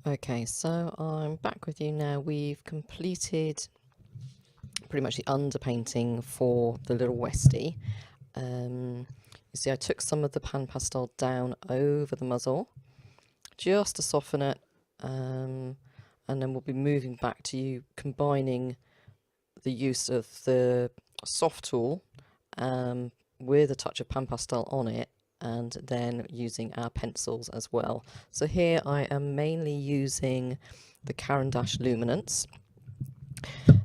Okay, so I'm back with you now. We've completed pretty much the underpainting for the little Westie. You see, I took some of the pan pastel down over the muzzle just to soften it, and then we'll be moving back to you combining the use of the soft tool with a touch of pan pastel on it, and then using our pencils as well. So here I am mainly using the Caran d'Ache Luminance.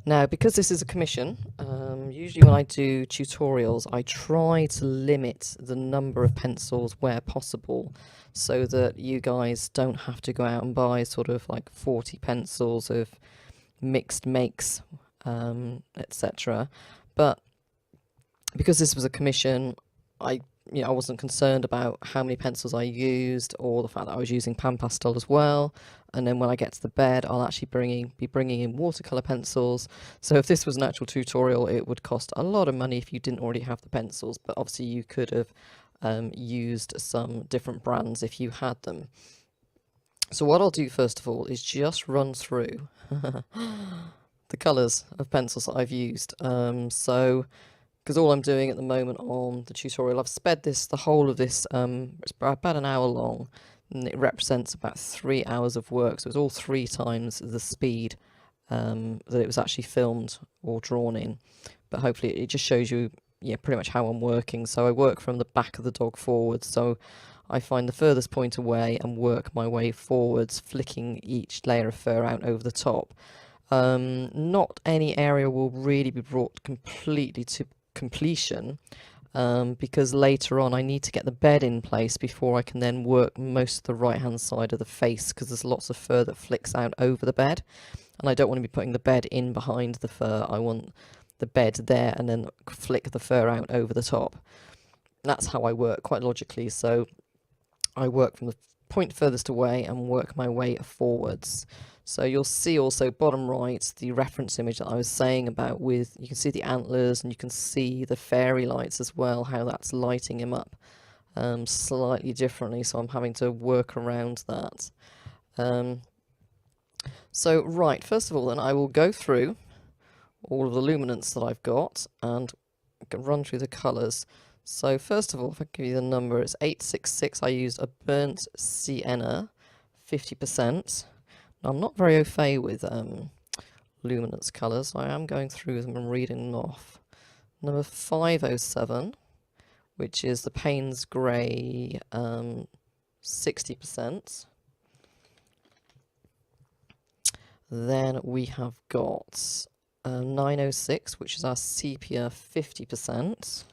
Now, because this is a commission, usually when I do tutorials, I try to limit the number of pencils where possible so that you guys don't have to go out and buy sort of like 40 pencils of mixed makes, etc. But because this was a commission, I wasn't concerned about how many pencils I used or the fact that I was using pan pastel as well. And then when I get to the bed, I'll actually be bringing in watercolor pencils. So if this was an actual tutorial, it would cost a lot of money if you didn't already have the pencils. But obviously you could have used some different brands if you had them. So what I'll do first of all is just run through the colours of pencils that I've used. Because all I'm doing at the moment on the tutorial, I've sped the whole of this, it's about an hour long, and it represents about 3 hours of work, so it's all 3 times the speed that it was actually filmed or drawn in. But hopefully it just shows you, pretty much how I'm working. So I work from the back of the dog forwards, so I find the furthest point away and work my way forwards, flicking each layer of fur out over the top. Not any area will really be brought completely to completion, because later on I need to get the bed in place before I can then work most of the right hand side of the face, because there's lots of fur that flicks out over the bed and I don't want to be putting the bed in behind the fur. I want the bed there and then flick the fur out over the top. That's how I work, quite logically. So I work from the point furthest away and work my way forwards. So you'll see also bottom right the reference image that I was saying about, with you can see the antlers and you can see the fairy lights as well, how that's lighting him up slightly differently, so I'm having to work around that. So right, first of all then I will go through all of the luminance that I've got and run through the colours. So first of all, if I give you the number, it's 866. I used a burnt sienna, 50%. Now, I'm not very au fait with luminance colours, so I am going through them and reading them off. Number 507, which is the Payne's Grey, 60%. Then we have got 906, which is our sepia, 50%.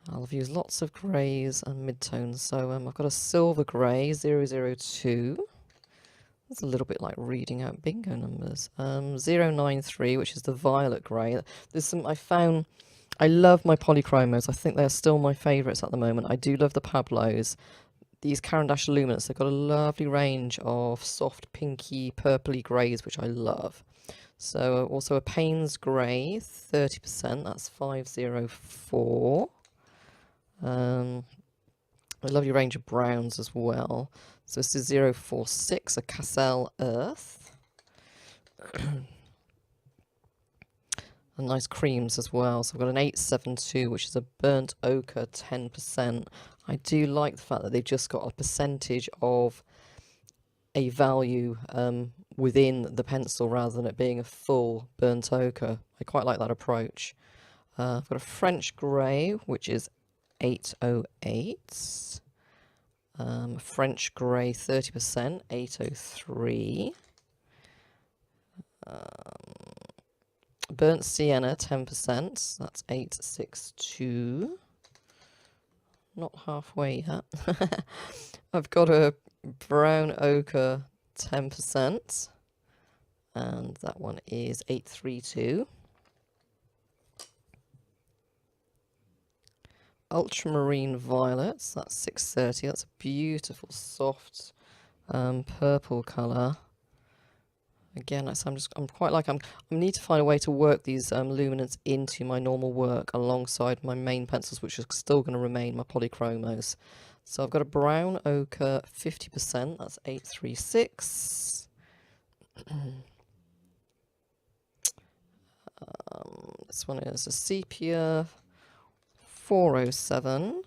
I'll use lots of greys and mid-tones, so I've got a silver grey, 002. That's a little bit like reading out bingo numbers. 093, which is the violet grey. There's some, I love my polychromos. I think they're still my favourites at the moment. I do love the Pablos. These Caran d'Ache Luminance, they've got a lovely range of soft pinky, purpley greys, which I love. So also a Payne's Grey, 30%, that's 504. A lovely range of browns as well. So this is 046, a Cassel Earth. And nice creams as well. So I've got an 872, which is a burnt ochre, 10%. I do like the fact that they've just got a percentage of a value within the pencil rather than it being a full burnt ochre. I quite like that approach. I've got a French grey, which is 808. French grey, 30%, 803. Burnt sienna, 10%, that's 862. Not halfway yet. I've got a brown ochre, 10%, and that one is 832. Ultramarine violets, that's 630. That's a beautiful soft purple colour. Again, I'm quite like I need to find a way to work these luminance into my normal work alongside my main pencils, which are still going to remain my polychromos. So I've got a brown ochre 50%, that's 836. This one is a sepia 407.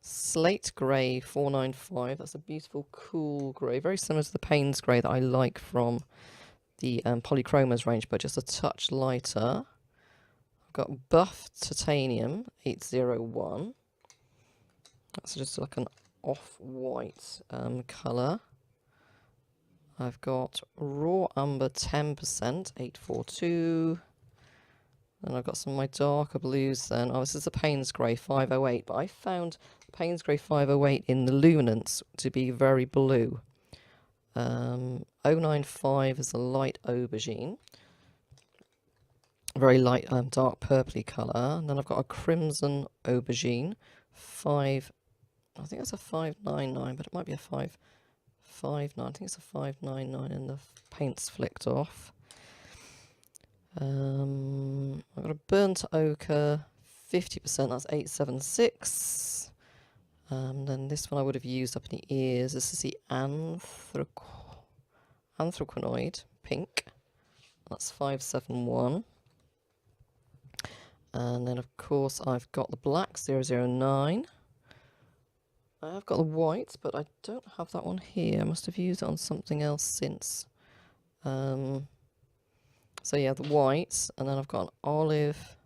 Slate grey 495. That's a beautiful cool grey, very similar to the Payne's grey that I like from the Polychromas range, but just a touch lighter. I've got buff titanium 801. That's just like an off-white colour. I've got raw umber 10% 842. And I've got some of my darker blues then. Oh, this is a Payne's Grey 508, but I found Payne's Grey 508 in the luminance to be very blue. 095 is a light aubergine. Very light, dark purpley colour. And then I've got a crimson aubergine. I think it's a 599, but it might be a 559. I think it's a 599 and the paint's flicked off. I've got a burnt ochre 50%, that's 876. Then this one I would have used up in the ears. This is the anthraquinoid pink, that's 571. And then of course I've got the black 009. I have got the white, but I don't have that one here. I must have used it on something else since. So yeah, the white, and then I've got an olive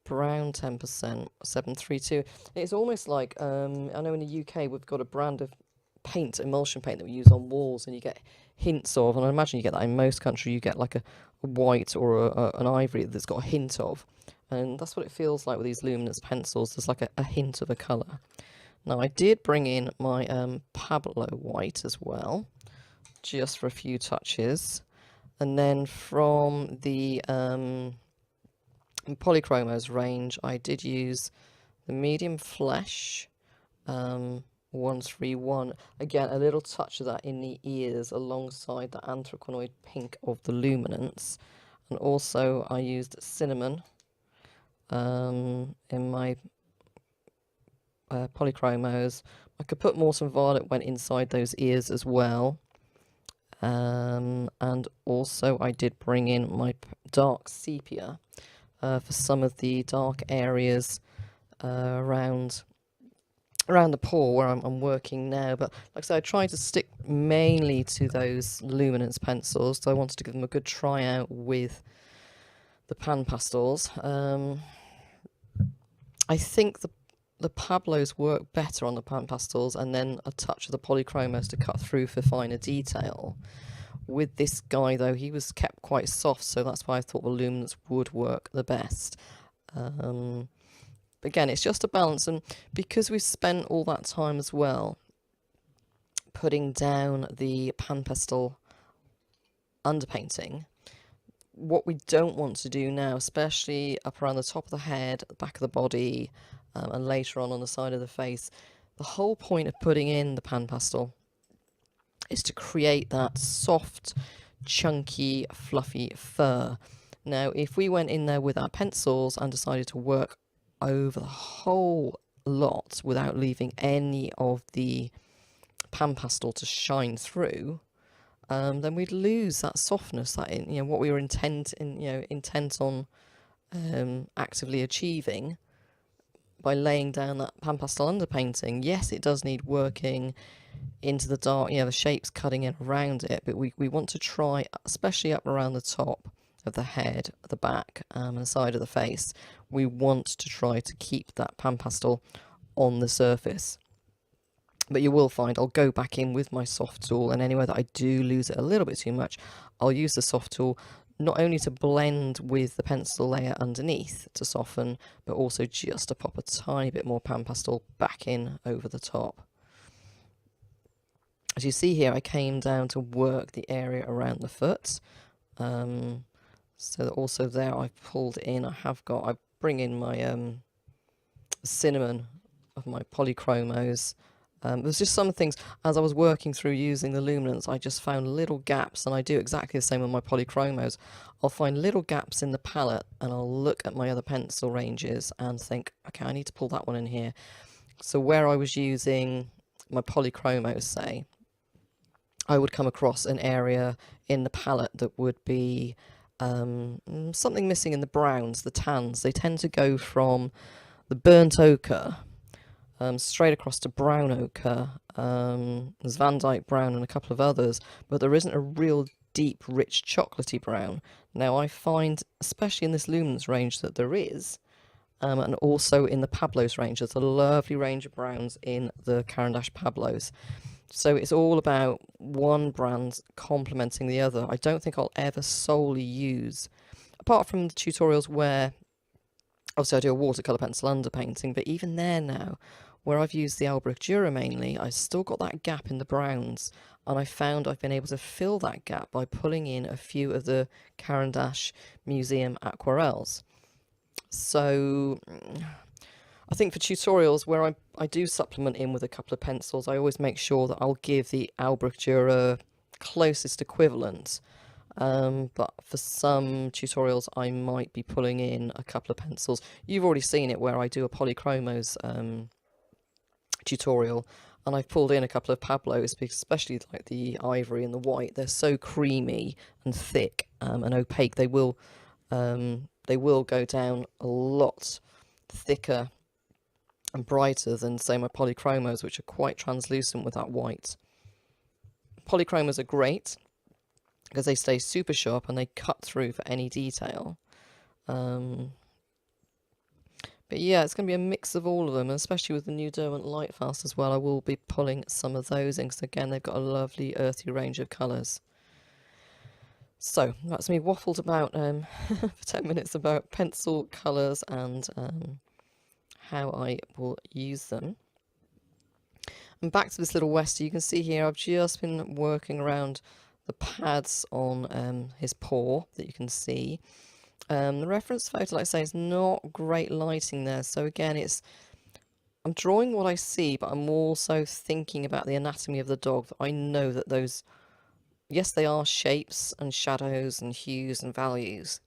brown 10%, 732. It's almost like, I know in the UK we've got a brand of paint, emulsion paint that we use on walls, and you get hints of, and I imagine you get that in most countries, you get like a white or an ivory that's got a hint of, and that's what it feels like with these luminous pencils. There's like a hint of a colour. Now I did bring in my Pablo white as well, just for a few touches. And then from the Polychromos range, I did use the medium flesh 131. Again, a little touch of that in the ears alongside the anthraquinoid pink of the luminance. And also I used cinnamon in my Polychromos. I could put more, some violet went inside those ears as well. And also I did bring in my dark sepia for some of the dark areas around the paw where I'm working now. But like I said, I tried to stick mainly to those luminance pencils, so I wanted to give them a good try out with the Panpastels. I think the Pablos work better on the Panpastels, and then a touch of the Polychromos to cut through for finer detail. With this guy though, he was kept quite soft, so that's why I thought the luminance would work the best. Again, it's just a balance, and because we've spent all that time as well putting down the Panpastel underpainting, what we don't want to do now, especially up around the top of the head, the back of the body, and later on the side of the face, the whole point of putting in the Panpastel is to create that soft, chunky, fluffy fur. Now, if we went in there with our pencils and decided to work over the whole lot without leaving any of the Panpastel to shine through, then we'd lose that softness, that what we were intent on actively achieving by laying down that Panpastel underpainting. Yes, it does need working into the dark, the shapes cutting in around it, but we want to try, especially up around the top of the head, the back, and the side of the face, we want to try to keep that Panpastel on the surface. But you will find I'll go back in with my soft tool, and anywhere that I do lose it a little bit too much, I'll use the soft tool not only to blend with the pencil layer underneath to soften, but also just to pop a tiny bit more Panpastel back in over the top. As you see here, I came down to work the area around the foot. So that also there I've pulled in, I bring in my cinnamon of my Polychromos. There's just some things, as I was working through using the luminance, I just found little gaps, and I do exactly the same with my Polychromos. I'll find little gaps in the palette, and I'll look at my other pencil ranges and think, okay, I need to pull that one in here. So where I was using my polychromos, say, I would come across an area in the palette that would be something missing in the browns, the tans. They tend to go from the burnt ochre straight across to brown ochre. There's Van Dyke brown and a couple of others, but there isn't a real deep, rich, chocolatey brown. Now I find, especially in this Lumens range, that there is. And also in the Pablos range, there's a lovely range of browns in the Caran d'Ache Pablos. So it's all about one brand complementing the other. I don't think I'll ever solely use, apart from the tutorials where, obviously I do a watercolour pencil underpainting, but even there now, where I've used the Albrecht Dürer mainly, I've still got that gap in the browns, and I found I've been able to fill that gap by pulling in a few of the Caran d'Ache Museum aquarelles. So I think for tutorials where I do supplement in with a couple of pencils, I always make sure that I'll give the Albrecht Dürer closest equivalent. But for some tutorials I might be pulling in a couple of pencils. You've already seen it where I do a polychromos tutorial, and I've pulled in a couple of Pablos, because especially like the ivory and the white, they're so creamy and thick and opaque. They will go down a lot thicker and brighter than, say, my polychromos, which are quite translucent with that white. Polychromos are great because they stay super sharp and they cut through for any detail. But yeah, it's going to be a mix of all of them, and especially with the new Derwent Lightfast as well. I will be pulling some of those in, because again, they've got a lovely earthy range of colours. So that's me waffled about for 10 minutes about pencil colours and how I will use them. And back to this little Westie, you can see here I've just been working around the pads on his paw that you can see. The reference photo, like I say, is not great lighting there. So again, I'm drawing what I see, but I'm also thinking about the anatomy of the dog. I know that those, yes, they are shapes and shadows and hues and values,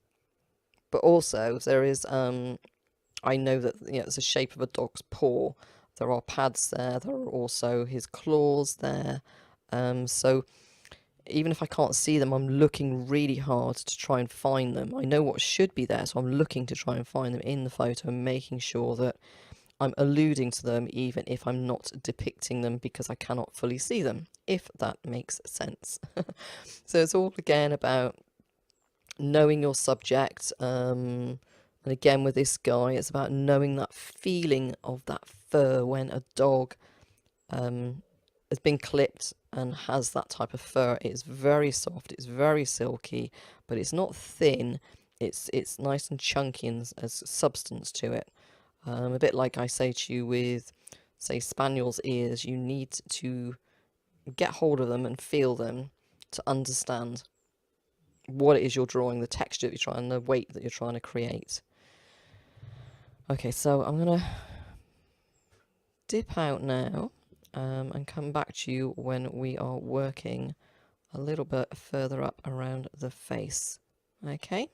but also there is, I know that, you know, it's the shape of a dog's paw. There are pads there. There are also his claws there. So even if I can't see them, I'm looking really hard to try and find them. I know what should be there, so I'm looking to try and find them in the photo and making sure that I'm alluding to them, even if I'm not depicting them, because I cannot fully see them, if that makes sense. So it's all again about knowing your subject. And again, with this guy, it's about knowing that feeling of that fur when a dog has been clipped and has that type of fur. It's very soft, it's very silky, but it's not thin. It's nice and chunky and has substance to it. A bit like I say to you with, say, Spaniel's ears, you need to get hold of them and feel them to understand what it is you're drawing, the texture that you're trying, the weight that you're trying to create. Okay, so I'm going to dip out now and come back to you when we are working a little bit further up around the face. Okay.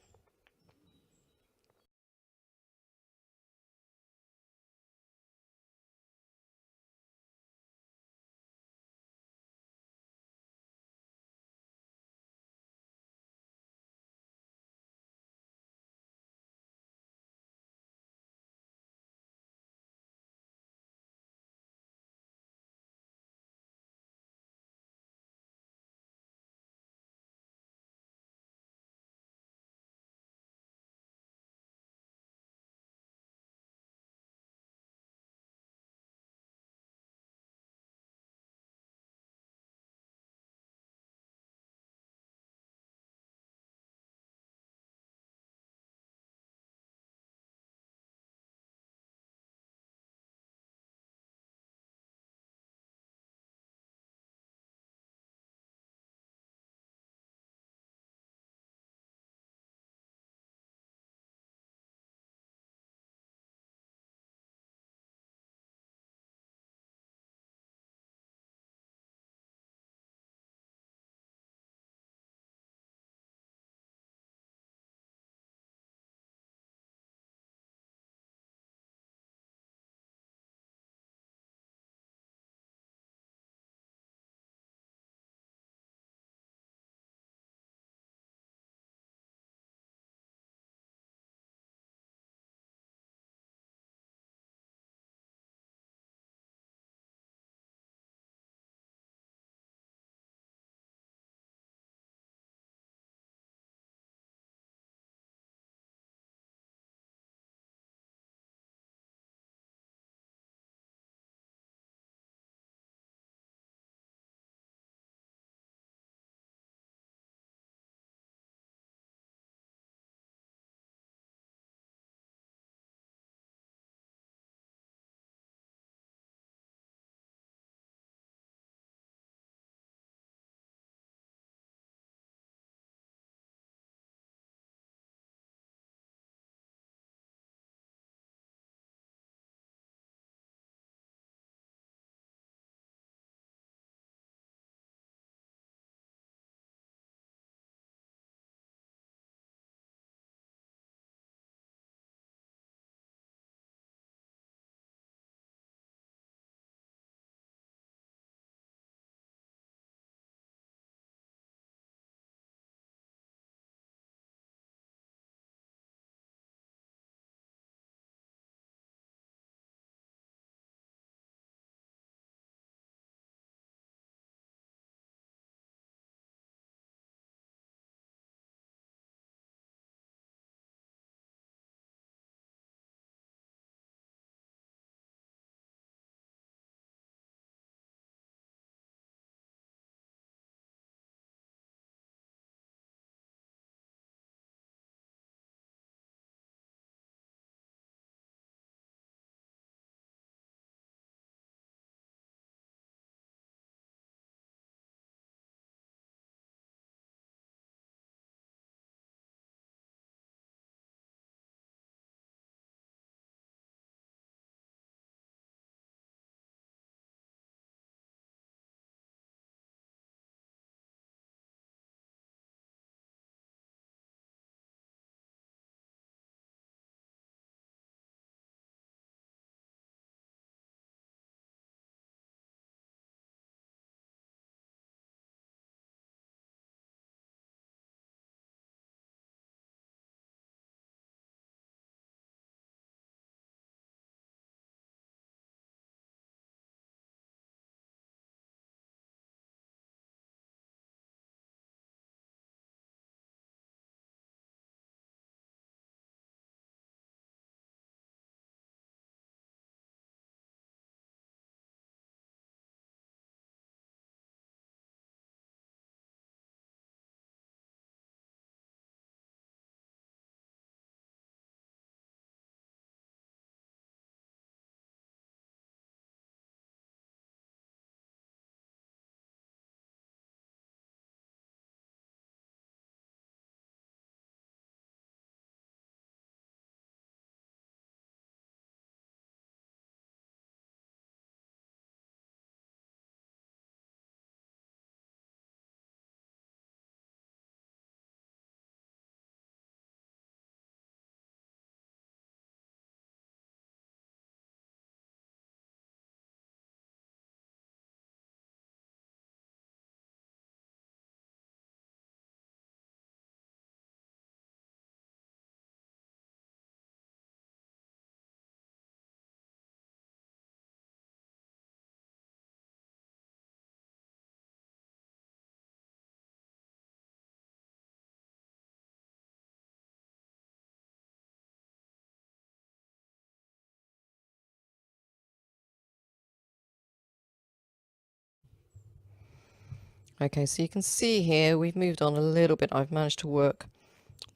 Okay, so you can see here we've moved on a little bit. I've managed to work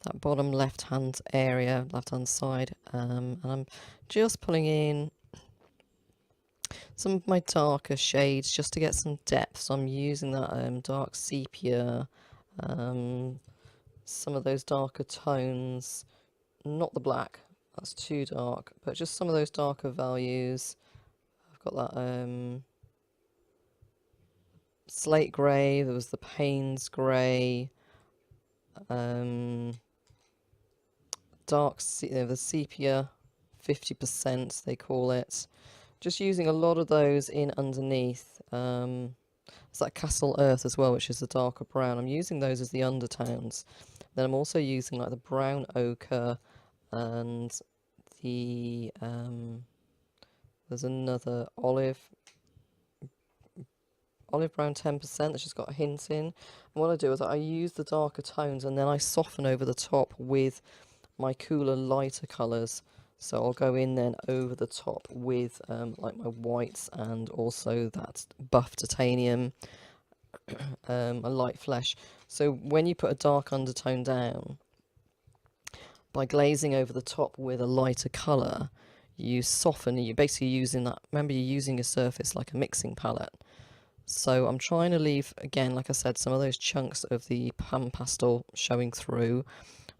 that bottom left hand area, left hand side, and I'm just pulling in some of my darker shades just to get some depth. So I'm using that dark sepia, some of those darker tones, not the black, that's too dark, but just some of those darker values. I've got that slate grey, there was the Payne's grey, dark, the sepia, 50% they call it. Just using a lot of those in underneath. It's like Castle Earth as well, which is the darker brown. I'm using those as the undertones. Then I'm also using like the brown ochre and the there's another olive brown 10% that's just got a hint in. And what I do is I use the darker tones and then I soften over the top with my cooler lighter colours. So I'll go in then over the top with like my whites and also that buff titanium, a light flesh. So when you put a dark undertone down, by glazing over the top with a lighter colour, you soften, you're basically using that, remember you're using a surface like a mixing palette. So I'm trying to leave, again, like I said, some of those chunks of the pan pastel showing through.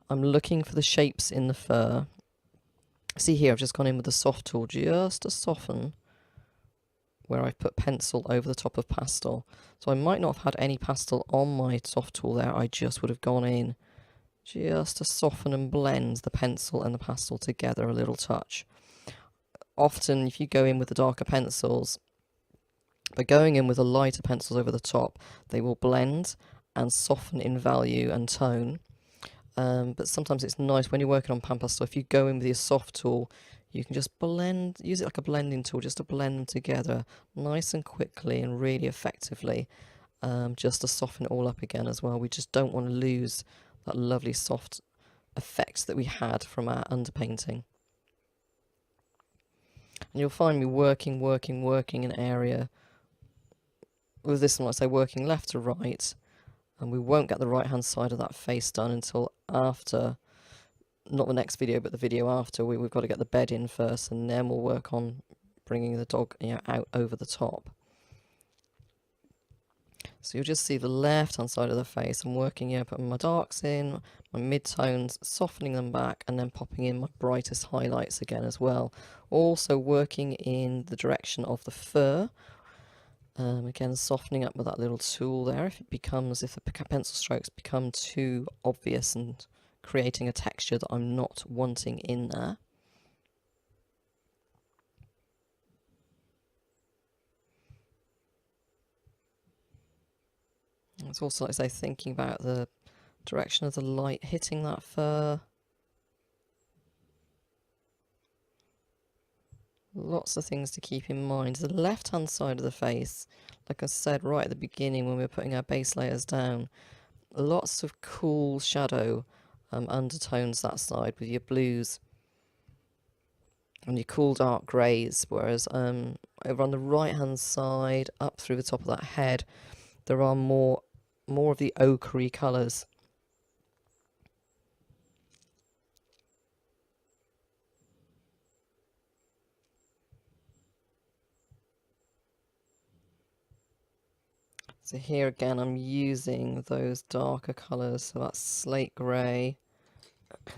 I'm looking for the shapes in the fur. See here, I've just gone in with the soft tool just to soften where I've put pencil over the top of pastel. So I might not have had any pastel on my soft tool there, I just would have gone in just to soften and blend the pencil and the pastel together a little touch. Often if you go in with the darker pencils, by going in with the lighter pencils over the top, they will blend and soften in value and tone. But sometimes it's nice when you're working on pan pastel, if you go in with your soft tool, you can just blend, use it like a blending tool just to blend them together nice and quickly and really effectively, just to soften it all up again as well. We just don't want to lose that lovely soft effect that we had from our underpainting. And you'll find me working an area with this one, I say working left to right, and we won't get the right hand side of that face done until after, not the next video but the video after. We've got to get the bed in first and then we'll work on bringing the dog, you know, out over the top. So you'll just see the left hand side of the face. I'm working here, putting my darks in, my mid-tones, softening them back, and then popping in my brightest highlights again as well. Also working in the direction of the fur. Again, softening up with that little tool there if it becomes, if the pencil strokes become too obvious and creating a texture that I'm not wanting in there. It's also, like I say, thinking about the direction of the light hitting that fur. Lots of things to keep in mind. The left hand side of the face, like I said right at the beginning when we were putting our base layers down, lots of cool shadow undertones that side with your blues and your cool dark greys, whereas over on the right hand side up through the top of that head there are more of the ochre colours. So here again I'm using those darker colours, so that's slate grey,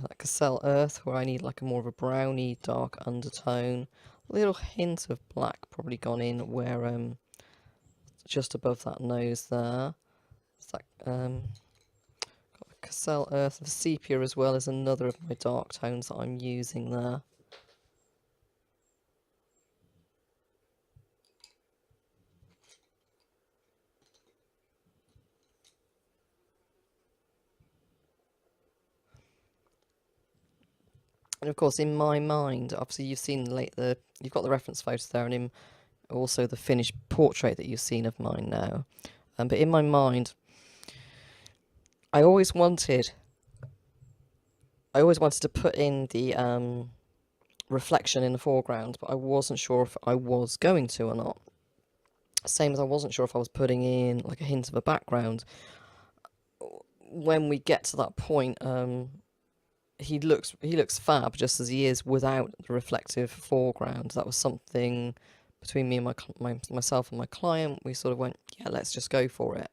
like Castle Earth, where I need like a more of a browny dark undertone. A little hint of black probably gone in where just above that nose there. It's like got Castle Earth, the sepia as well as another of my dark tones that I'm using there. And of course, in my mind, obviously you've seen you've got the reference photos there, and also the finished portrait that you've seen of mine now. But in my mind, I always wanted to put in the reflection in the foreground, but I wasn't sure if I was going to or not. Same as I wasn't sure if I was putting in like a hint of a background. When we get to that point, he looks fab just as he is without the reflective foreground. That was something between me and myself and my client. We sort of went, yeah, let's just go for it,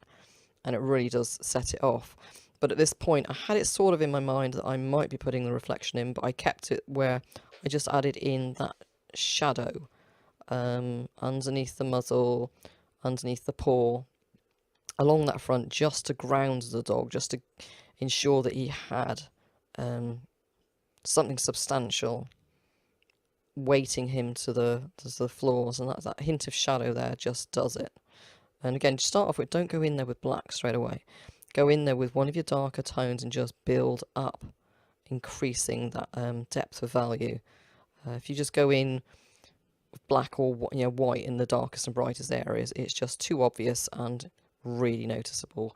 and it really does set it off. But at this point, I had it sort of in my mind that I might be putting the reflection in, but I kept it where I just added in that shadow underneath the muzzle, underneath the paw, along that front, just to ground the dog, just to ensure that he had something substantial weighting him to the floors, and that hint of shadow there just does it. And again, start off with, don't go in there with black straight away. Go in there with one of your darker tones and just build up, increasing that depth of value. If you just go in with black or white in the darkest and brightest areas, it's just too obvious and really noticeable.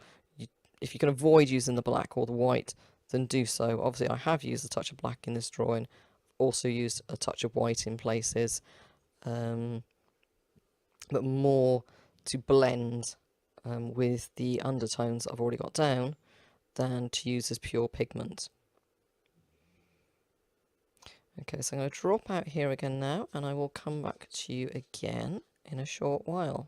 If you can avoid using the black or the white, then do so. Obviously, I have used a touch of black in this drawing, also used a touch of white in places, but more to blend with the undertones I've already got down than to use as pure pigment. Okay, so I'm going to drop out here again now, and I will come back to you again in a short while.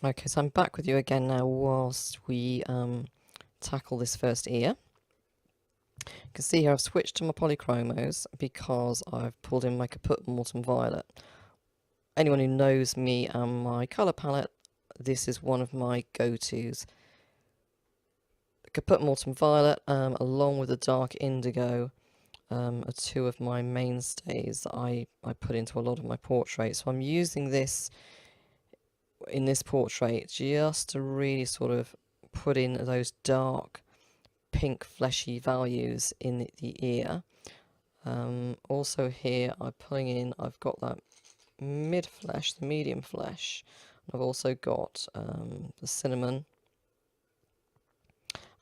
Okay, so I'm back with you again now whilst we tackle this first ear. You can see here I've switched to my polychromos because I've pulled in my Caput Mortem Violet. Anyone who knows me and my colour palette, this is one of my go-tos. Caput Mortem Violet, along with the dark indigo, are two of my mainstays that I put into a lot of my portraits. So I'm using this in this portrait just to really sort of put in those dark pink fleshy values in the ear. Also here I'm pulling in, I've got that mid flesh, the medium flesh. I've also got the cinnamon,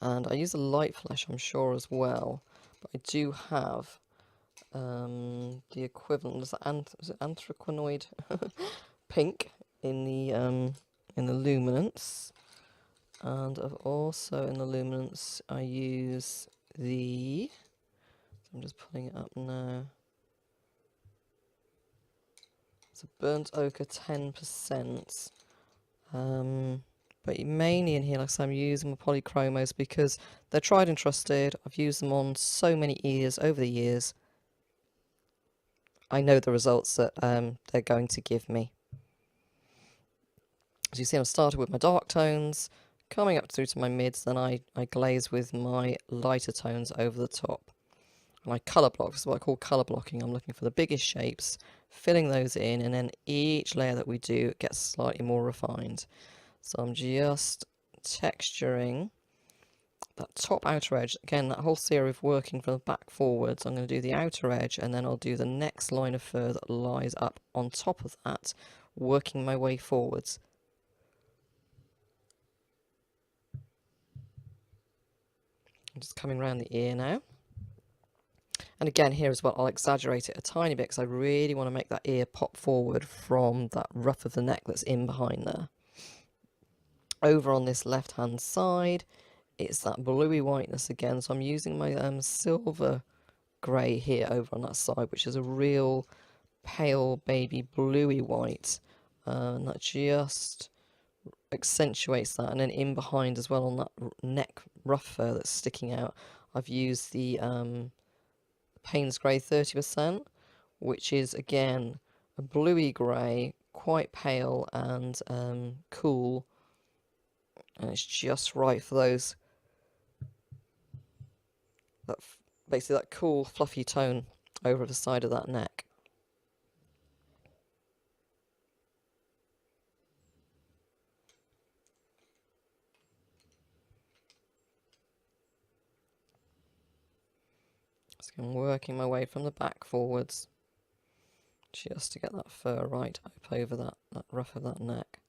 and I use a light flesh I'm sure as well, but I do have the equivalent, is it anthraquinoid pink in the luminance. And I've also, in the luminance, I use the, I'm just pulling it up now, It's a burnt ochre 10%. But mainly in here, like I said, I'm using my polychromos because they're tried and trusted. I've used them on so many ears over the years. I know the results that they're going to give me. As you see, I'm started with my dark tones, coming up through to my mids, then I glaze with my lighter tones over the top. And I colour block, this is what I call colour blocking. I'm looking for the biggest shapes, filling those in, and then each layer that we do gets slightly more refined. So I'm just texturing that top outer edge. Again, that whole theory of working from the back forwards. I'm going to do the outer edge, and then I'll do the next line of fur that lies up on top of that, working my way forwards. I'm just coming around the ear now. And again, here as well, I'll exaggerate it a tiny bit because I really want to make that ear pop forward from that ruff of the neck that's in behind there. Over on this left hand side, it's that bluey whiteness again, so I'm using my silver grey here over on that side, which is a real pale baby bluey white, and that just accentuates that. And then in behind as well on that neck ruff fur that's sticking out, I've used the Payne's Grey 30%, which is again a bluey grey, quite pale and cool, and it's just right for those, basically that cool fluffy tone over the side of that neck. So I'm working my way from the back forwards just to get that fur right up over that ruff of that neck.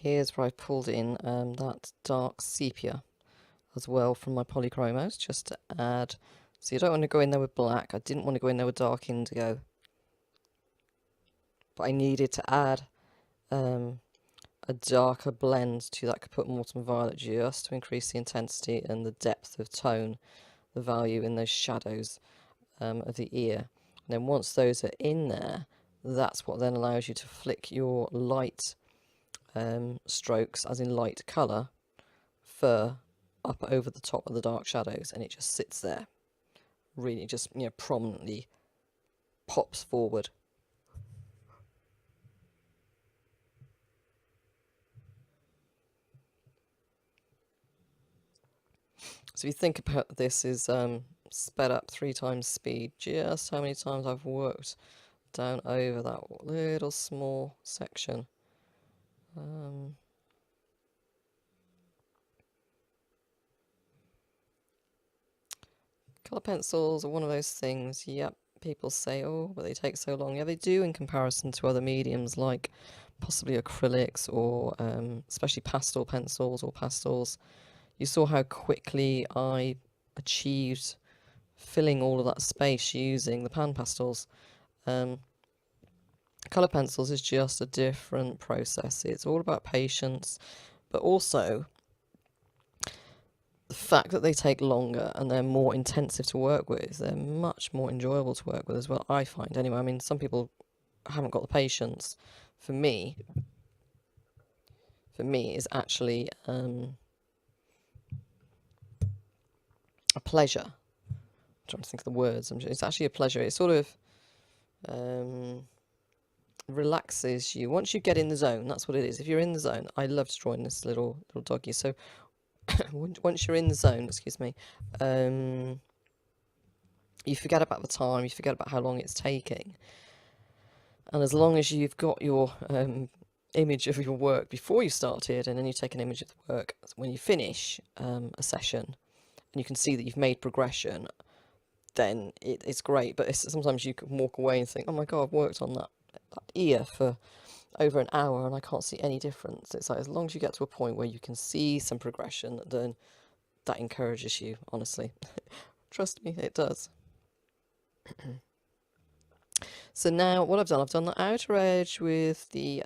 Here's where I pulled in that dark sepia as well from my polychromos, just to add. So you don't want to go in there with black. I didn't want to go in there with dark indigo, but I needed to add a darker blend to that Kaput Mortem Violet just to increase the intensity and the depth of tone, the value in those shadows of the ear. And then once those are in there, that's what then allows you to flick your light strokes, as in light colour, fur up over the top of the dark shadows, and it just sits there, really just, you know, prominently pops forward. So if you think about this is sped up 3 times speed, just how many times I've worked down over that little small section. Colour pencils are one of those things, yep, people say, oh, but they take so long. Yeah, they do in comparison to other mediums like possibly acrylics or especially pastel pencils or pastels. You saw how quickly I achieved filling all of that space using the Panpastels. Colour pencils is just a different process. It's all about patience, but also the fact that they take longer and they're more intensive to work with. They're much more enjoyable to work with as well, I find. Anyway, I mean, some people haven't got the patience. For me, is actually a pleasure trying to think of the words. It's actually a pleasure. It sort of relaxes you once you get in the zone. That's what it is. If you're in the zone, I loved drawing this little doggy. So once you're in the zone, excuse me, you forget about the time, you forget about how long it's taking, and as long as you've got your image of your work before you started, and then you take an image of the work when you finish a session, and you can see that you've made progression, then it's great. But sometimes you can walk away and think, oh my god, I've worked on that ear for over an hour and I can't see any difference. It's like, as long as you get to a point where you can see some progression, then that encourages you, honestly. Trust me, it does. So now what I've done the outer edge with the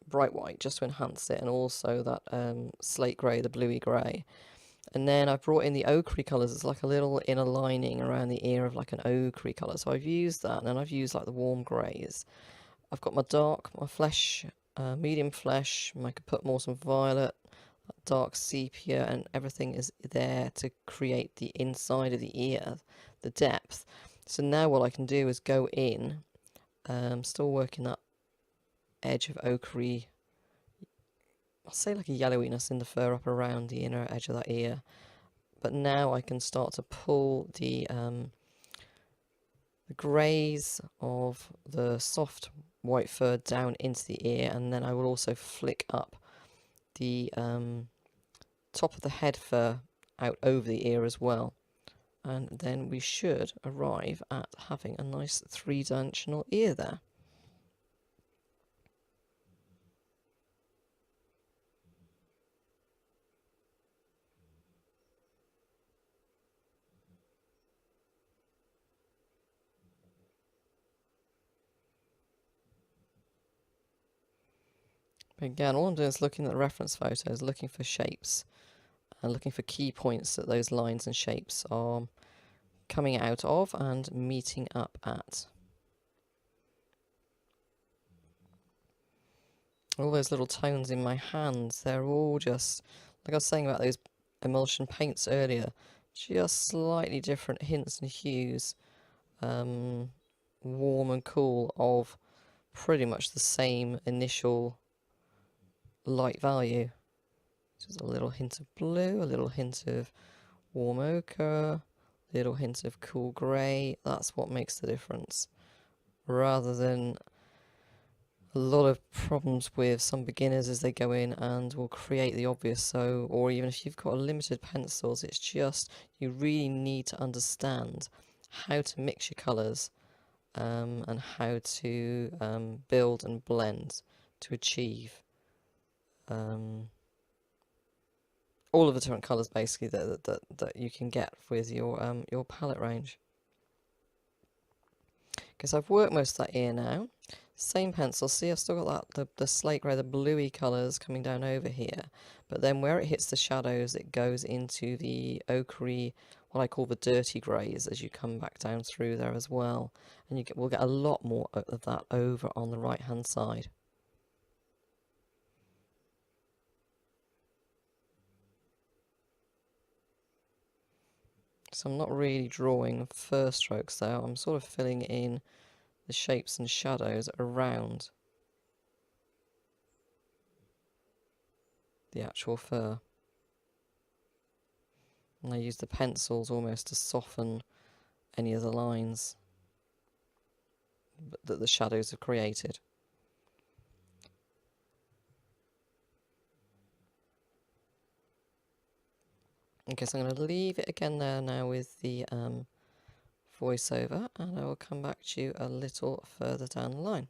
bright white just to enhance it, and also that slate grey, the bluey grey. And then I've brought in the ochre colours. It's like a little inner lining around the ear of like an ochre colour. So I've used that, and then I've used like the warm greys. I've got my flesh, medium flesh. I could put more some violet, dark sepia, and everything is there to create the inside of the ear, the depth. So now what I can do is go in, still working that edge of ochre, I'll say like a yellowiness in the fur up around the inner edge of that ear. But now I can start to pull the greys of the soft white fur down into the ear, and then I will also flick up the top of the head fur out over the ear as well. And then we should arrive at having a nice three-dimensional ear there. But again, all I'm doing is looking at the reference photos, looking for shapes, and looking for key points that those lines and shapes are coming out of and meeting up at. All those little tones in my hands, they're all just, like I was saying about those emulsion paints earlier, just slightly different hints and hues, warm and cool, of pretty much the same initial light value. Just a little hint of blue, a little hint of warm ochre, a little hint of cool grey. That's what makes the difference, rather than a lot of problems with some beginners as they go in and will create the obvious. So, or even if you've got limited pencils, it's just, you really need to understand how to mix your colours, and how to build and blend to achieve all of the different colours basically that you can get with your palette range. Because I've worked most of that ear now. Same pencil, see I've still got that the slate grey, the bluey colours coming down over here, but then where it hits the shadows it goes into the ochre, what I call the dirty greys, as you come back down through there as well, and we'll get a lot more of that over on the right hand side. So I'm not really drawing first strokes there, I'm sort of filling in the shapes and shadows around the actual fur. And I use the pencils almost to soften any of the lines that the shadows have created. Okay, so I'm going to leave it again there now with the voiceover, and I will come back to you a little further down the line.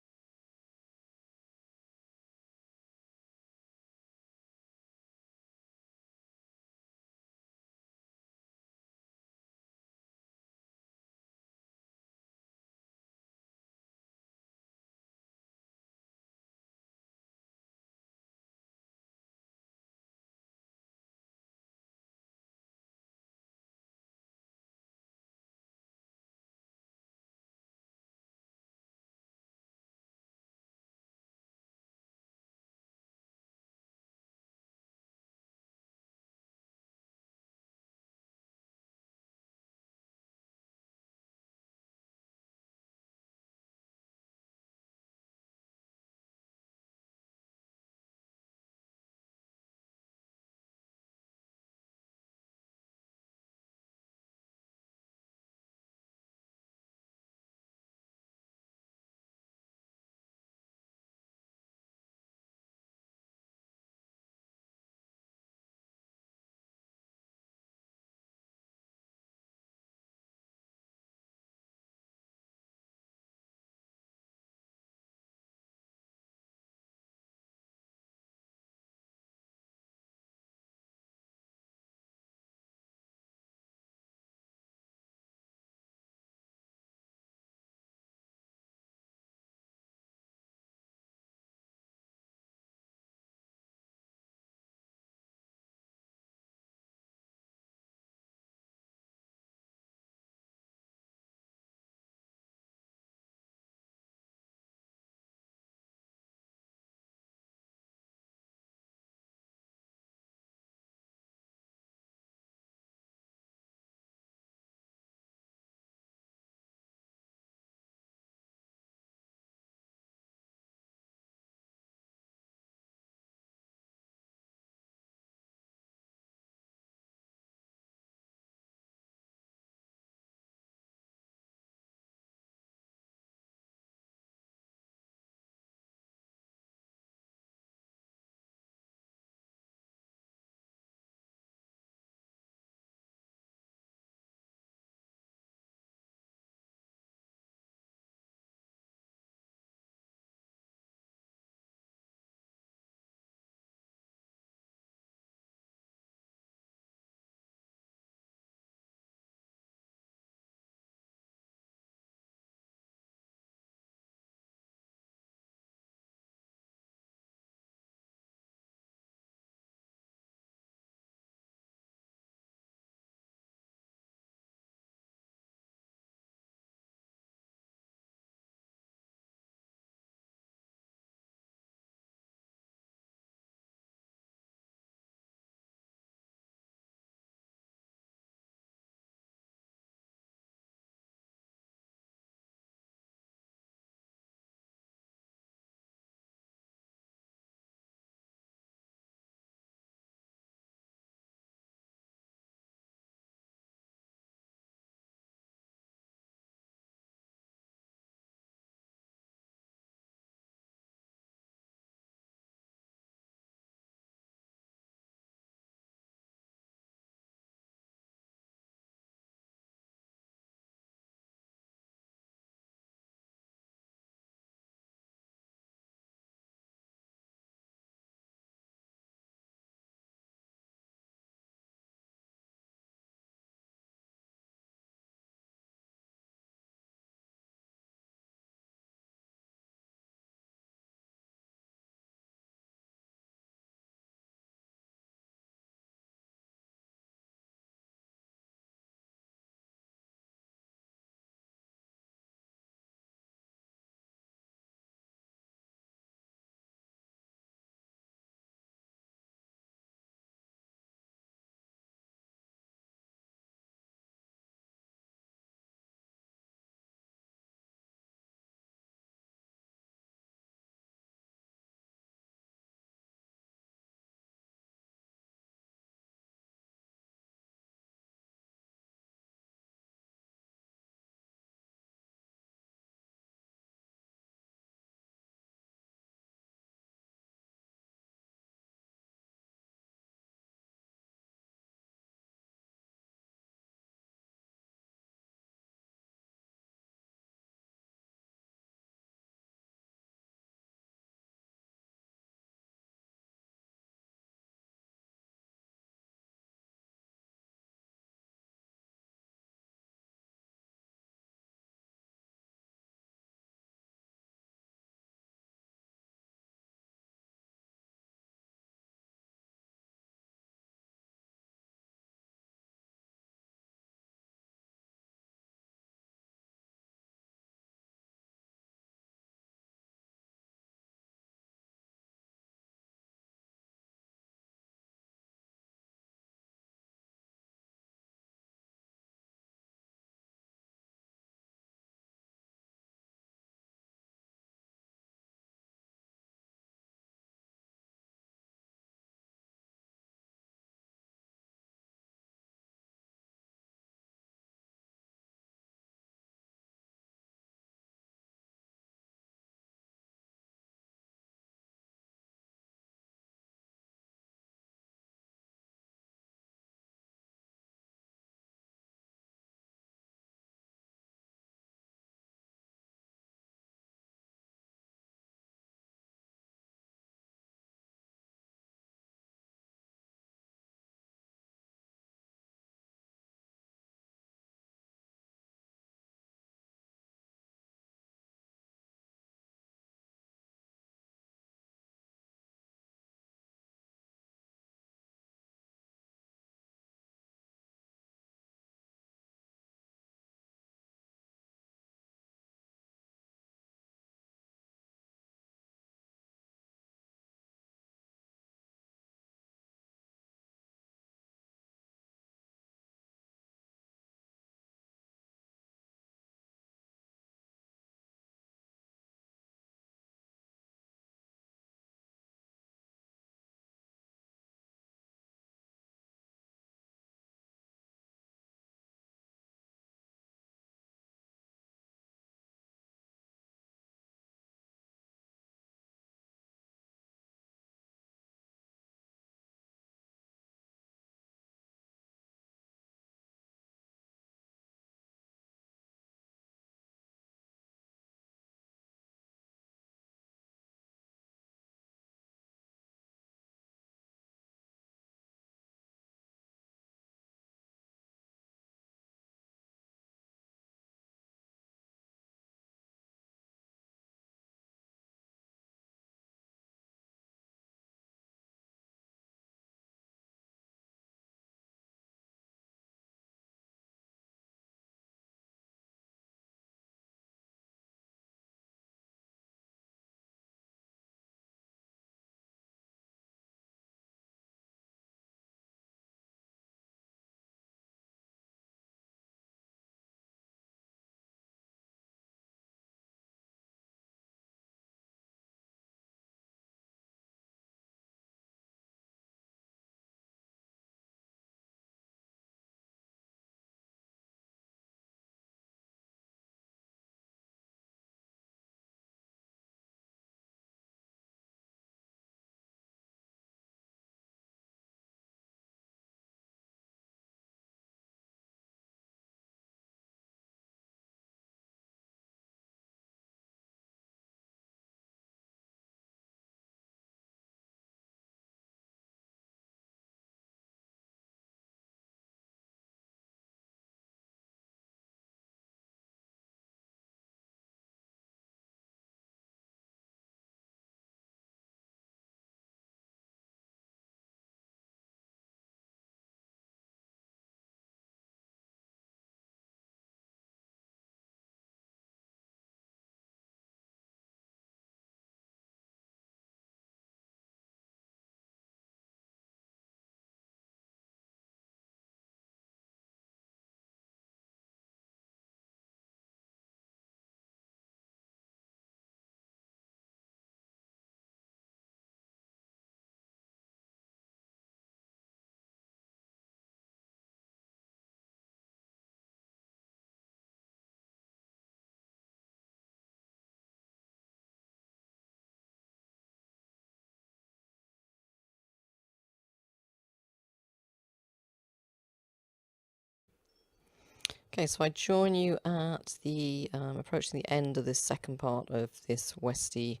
Okay, so I join you at the approaching the end of this second part of this Westie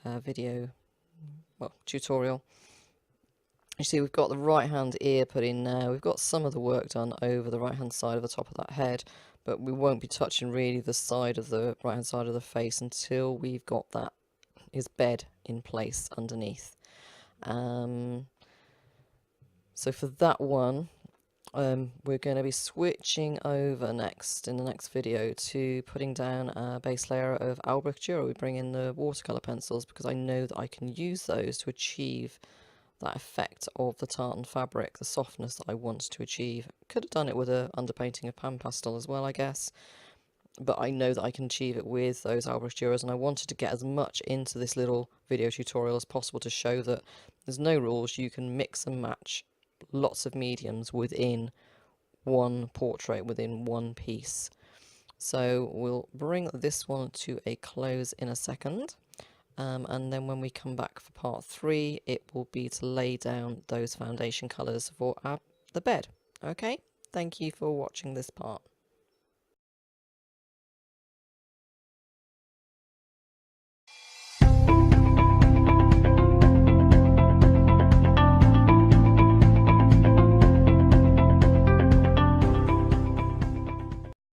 video, well, tutorial. You see, we've got the right hand ear put in now. We've got some of the work done over the right hand side of the top of that head, but we won't be touching really the side of the right hand side of the face until we've got that his bed in place underneath. So for that one, we're going to be switching over next in the next video to putting down a base layer of Albrecht Dürer. We bring in the watercolour pencils because I know that I can use those to achieve that effect of the tartan fabric, the softness that I want to achieve. Could have done it with a underpainting of Panpastel as well, I guess, but I know that I can achieve it with those Albrecht Dürers, and I wanted to get as much into this little video tutorial as possible to show that there's no rules. You can mix and match lots of mediums within one portrait, within one piece. So we'll bring this one to a close in a second, and then when we come back for part 3, it will be to lay down those foundation colours for the bed. Okay, thank you for watching this part.